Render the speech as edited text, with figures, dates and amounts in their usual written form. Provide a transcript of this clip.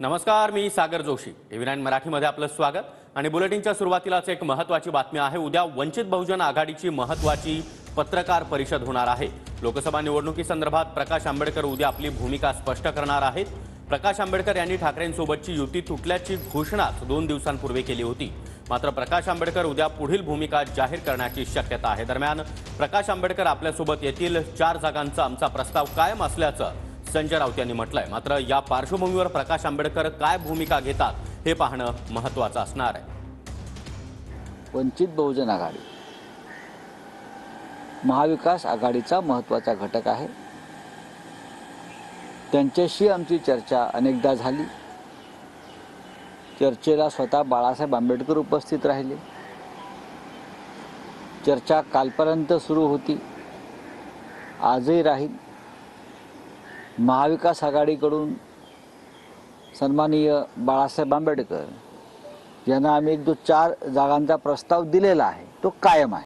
नमस्कार, मी सागर जोशी. TV9 मराठीमध्ये आपलं स्वागत. आणि बुलेटिनच्या सुरुवातीलाच एक महत्त्वाची बातमी आहे. उद्या वंचित बहुजन आघाडीची महत्त्वाची पत्रकार परिषद होणार आहे. लोकसभा निवडणुकीसंदर्भात प्रकाश आंबेडकर उद्या आपली भूमिका स्पष्ट करणार आहेत. प्रकाश आंबेडकर यांनी ठाकरेंसोबतची युती तुटल्याची घोषणा 2 दिवसांपूर्वी केली होती. मात्र प्रकाश आंबेडकर उद्या पुढील भूमिका जाहीर करण्याची शक्यता आहे. दरम्यान प्रकाश आंबेडकर आपल्यासोबत येतील. 4 जागांचा आमचा प्रस्ताव कायम असल्याचं संजय राऊत यांनी म्हटलंय. मात्र या पार्श्वभूमीवर प्रकाश आंबेडकर काय भूमिका घेतात हे पाहणं महत्त्वाचं असणार आहे. वंचित बहुजन आघाडी महाविकास आघाडीचा महत्त्वाचा घटक आहे. त्यांच्याशी आमची चर्चा अनेकदा झाली. चर्चेला स्वतः बाळासाहेब आंबेडकर उपस्थित राहिले. चर्चा कालपर्यंत सुरू होती, आजही राहील. महाविकास आघाडीकडून सन्माननीय बाळासाहेब आंबेडकर यांना आम्ही 4 जागांचा प्रस्ताव दिलेला आहे, तो कायम आहे.